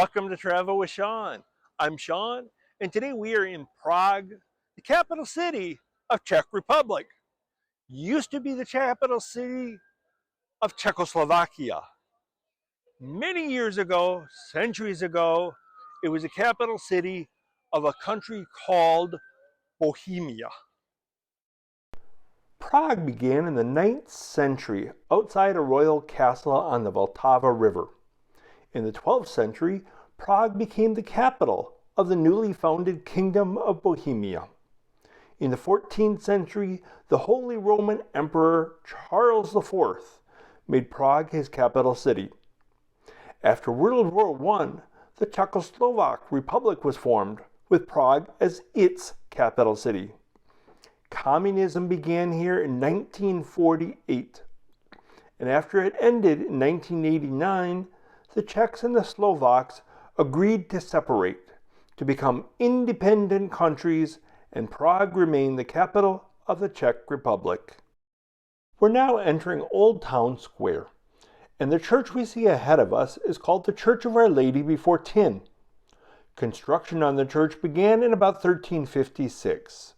Welcome to Travel with Sean. I'm Sean, and today we are in Prague, the capital city of Czech Republic. Used to be the capital city of Czechoslovakia. Many years ago, centuries ago, it was the capital city of a country called Bohemia. Prague began in the 9th century outside a royal castle on the Vltava River. In the 12th century, Prague became the capital of the newly founded Kingdom of Bohemia. In the 14th century, the Holy Roman Emperor Charles IV made Prague his capital city. After World War I, the Czechoslovak Republic was formed, with Prague as its capital city. Communism began here in 1948, and after it ended in 1989, the Czechs and the Slovaks agreed to separate, to become independent countries, and Prague remained the capital of the Czech Republic. We're now entering Old Town Square, and the church we see ahead of us is called the Church of Our Lady before Tin. Construction on the church began in about 1356.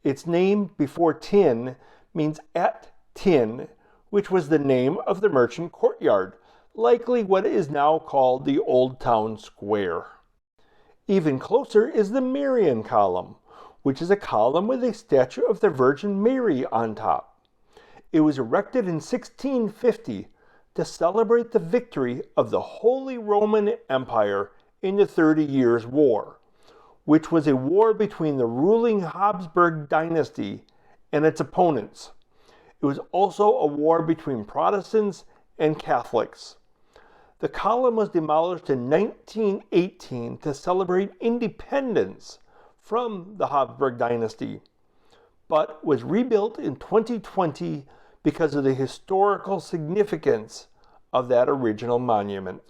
Its name, before Tin, means at Tin, which was the name of the merchant courtyard, likely what is now called the Old Town Square. Even closer is the Marian column, which is a column with a statue of the Virgin Mary on top. It was erected in 1650 to celebrate the victory of the Holy Roman Empire in the 30 Years' War, which was a war between the ruling Habsburg dynasty and its opponents. It was also a war between Protestants and Catholics. The column was demolished in 1918 to celebrate independence from the Habsburg dynasty, but was rebuilt in 2020 because of the historical significance of that original monument.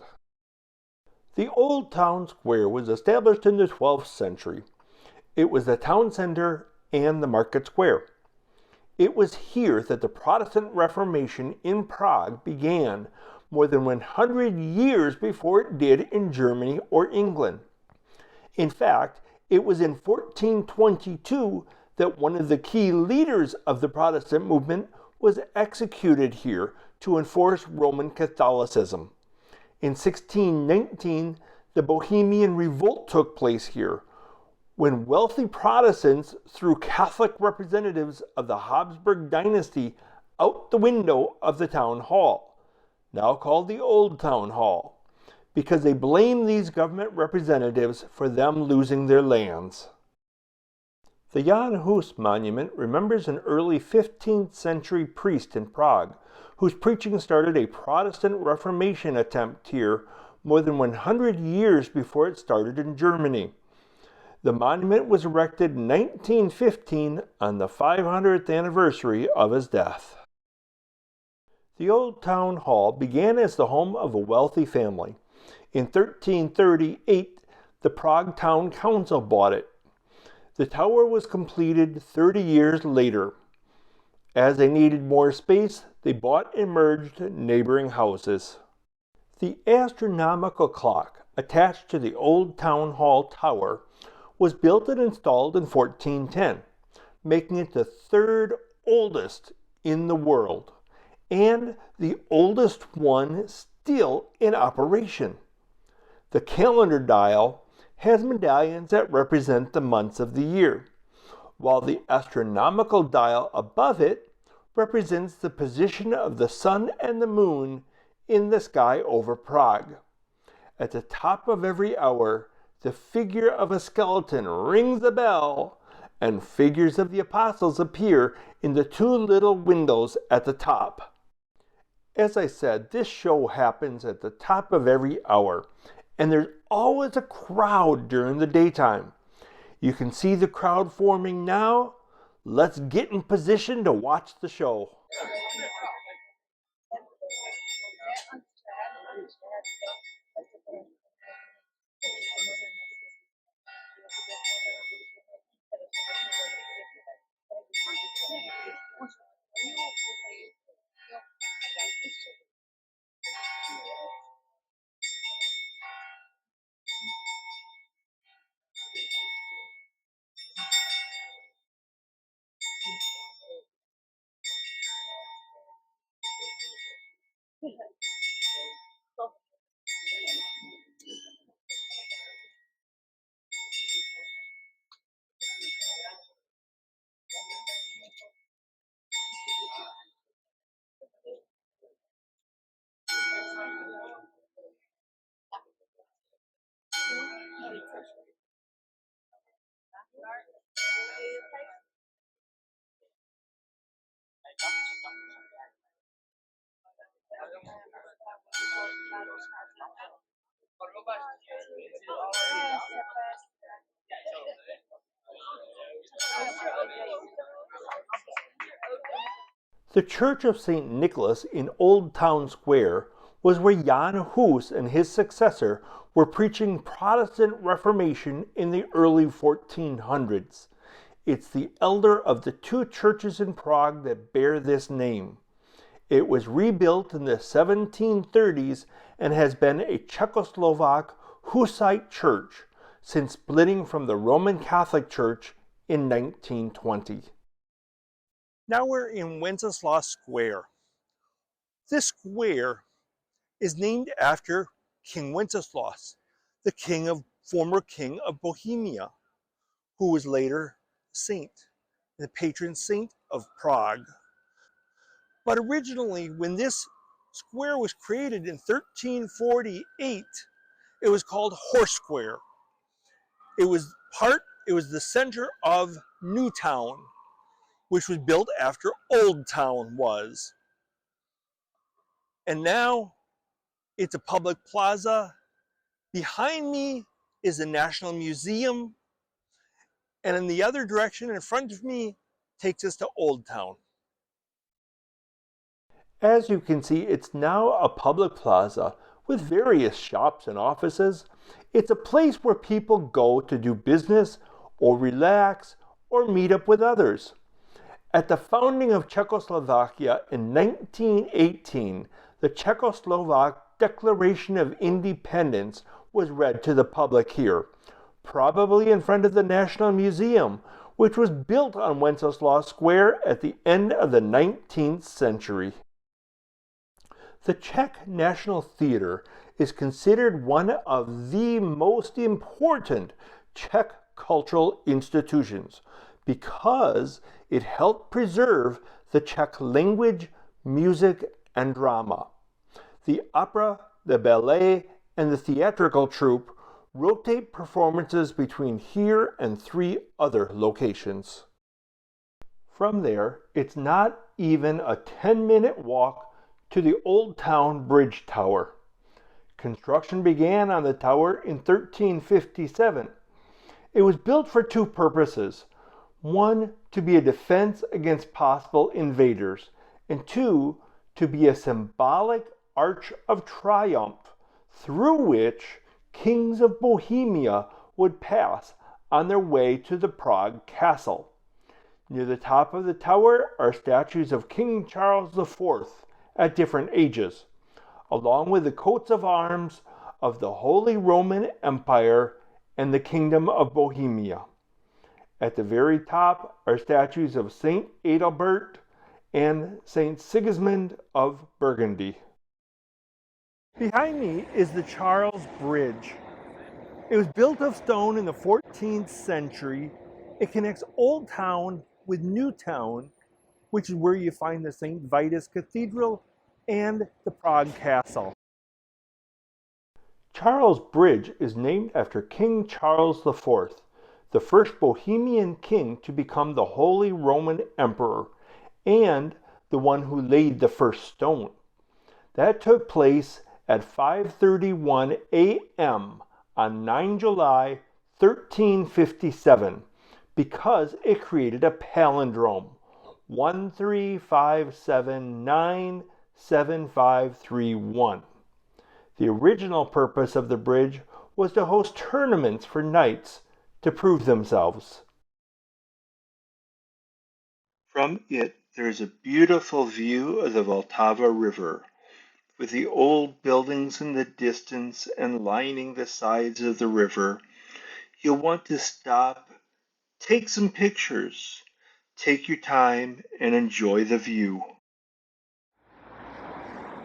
The Old Town Square was established in the 12th century. It was the town center and the market square. It was here that the Protestant Reformation in Prague began more than 100 years before it did in Germany or England. In fact, it was in 1422 that one of the key leaders of the Protestant movement was executed here to enforce Roman Catholicism. In 1619, the Bohemian Revolt took place here, when wealthy Protestants threw Catholic representatives of the Habsburg dynasty out the window of the town hall, now called the Old Town Hall, because they blamed these government representatives for them losing their lands. The Jan Hus monument remembers an early 15th century priest in Prague whose preaching started a Protestant Reformation attempt here more than 100 years before it started in Germany. The monument was erected in 1915 on the 500th anniversary of his death. The Old Town Hall began as the home of a wealthy family. In 1338, the Prague Town Council bought it. The tower was completed 30 years later. As they needed more space, they bought and merged neighboring houses. The astronomical clock attached to the Old Town Hall tower was built and installed in 1410, making it the third oldest in the world, and the oldest one still in operation. The calendar dial has medallions that represent the months of the year, while the astronomical dial above it represents the position of the sun and the moon in the sky over Prague. At the top of every hour, the figure of a skeleton rings the bell, and figures of the apostles appear in the two little windows at the top. As I said, this show happens at the top of every hour, and there's always a crowd during the daytime. You can see the crowd forming now. Let's get in position to watch the show. The Church of St. Nicholas in Old Town Square was where Jan Hus and his successor were preaching Protestant Reformation in the early 1400s. It's the elder of the two churches in Prague that bear this name. It was rebuilt in the 1730s and has been a Czechoslovak Hussite church since splitting from the Roman Catholic Church in 1920. Now we're in Wenceslas Square. This square is named after King Wenceslas, the former king of Bohemia, who was later saint, the patron saint of Prague. But originally, when this square was created in 1348, it was called Horse Square. It was the center of New Town, which was built after Old Town was. And now it's a public plaza. Behind me is the National Museum, and in the other direction in front of me takes us to Old Town. As you can see, it's now a public plaza with various shops and offices. It's a place where people go to do business or relax or meet up with others. At the founding of Czechoslovakia in 1918, the Czechoslovak Declaration of Independence was read to the public here, probably in front of the National Museum, which was built on Wenceslas Square at the end of the 19th century. The Czech National Theatre is considered one of the most important Czech cultural institutions because it helped preserve the Czech language, music, and drama. The opera, the ballet, and the theatrical troupe rotate performances between here and 3 other locations. From there, it's not even a 10-minute walk to the Old Town Bridge Tower. Construction began on the tower in 1357. It was built for 2 purposes. 1, to be a defense against possible invaders, and 2, to be a symbolic arch of triumph through which kings of Bohemia would pass on their way to the Prague castle. Near the top of the tower are statues of King Charles IV at different ages, along with the coats of arms of the Holy Roman Empire and the Kingdom of Bohemia. At the very top are statues of Saint Adalbert and Saint Sigismund of Burgundy. Behind me is the Charles Bridge. It was built of stone in the 14th century. It connects Old Town with New Town, which is where you find the St. Vitus Cathedral and the Prague Castle. Charles Bridge is named after King Charles IV, the first Bohemian king to become the Holy Roman Emperor, and the one who laid the first stone. That took place at 5:31 a.m. on 9 July 1357 because it created a palindrome, 135797531. The original purpose of the bridge was to host tournaments for knights to prove themselves. From it, there is a beautiful view of the Vltava River, with the old buildings in the distance and lining the sides of the river. You'll want to stop, take some pictures, take your time, and enjoy the view.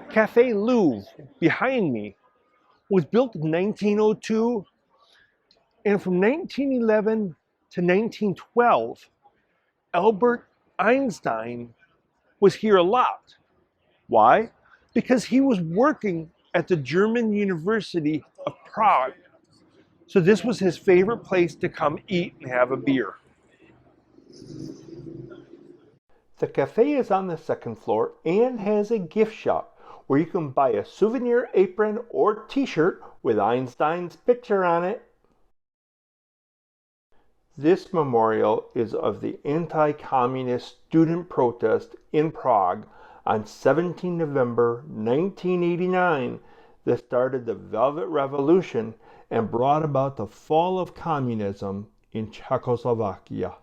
Café Louvre, behind me, was built in 1902, and from 1911 to 1912, Albert Einstein was here a lot. Why? Because he was working at the German University of Prague. So this was his favorite place to come eat and have a beer. The cafe is on the second floor and has a gift shop where you can buy a souvenir apron or t-shirt with Einstein's picture on it. This memorial is of the anti-communist student protest in Prague on 17 November 1989 that started the Velvet Revolution and brought about the fall of communism in Czechoslovakia.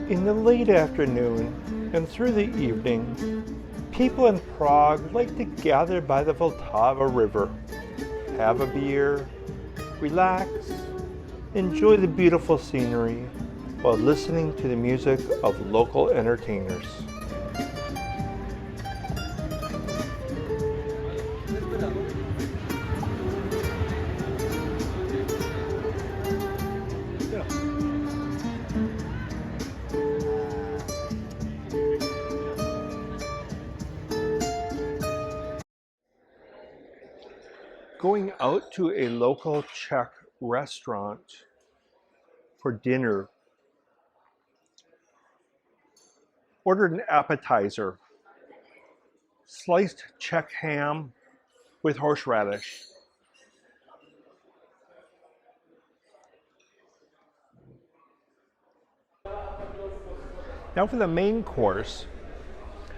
In the late afternoon and through the evening, people in Prague like to gather by the Vltava River, have a beer, relax, enjoy the beautiful scenery while listening to the music of local entertainers. Going out to a local Czech restaurant for dinner. Ordered an appetizer, sliced Czech ham with horseradish. Now for the main course,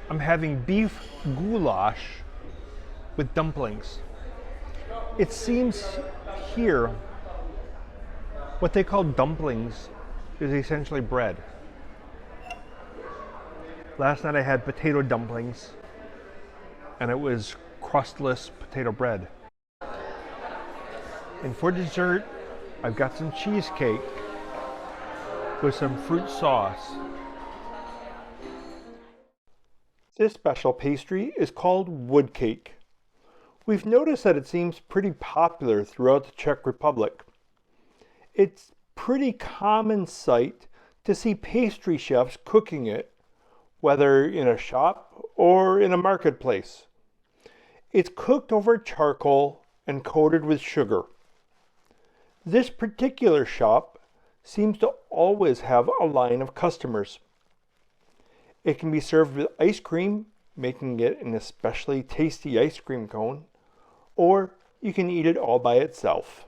I'm having beef goulash with dumplings. It seems here what they call dumplings is essentially bread. Last night I had potato dumplings and it was crustless potato bread. And for dessert, I've got some cheesecake with some fruit sauce. This special pastry is called wood cake. We've noticed that it seems pretty popular throughout the Czech Republic. It's pretty common sight to see pastry chefs cooking it, whether in a shop or in a marketplace. It's cooked over charcoal and coated with sugar. This particular shop seems to always have a line of customers. It can be served with ice cream, making it an especially tasty ice cream cone, or you can eat it all by itself.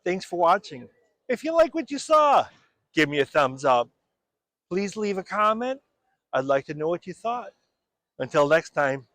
Thanks for watching. If you like what you saw, give me a thumbs up. Please leave a comment. I'd like to know what you thought. Until next time.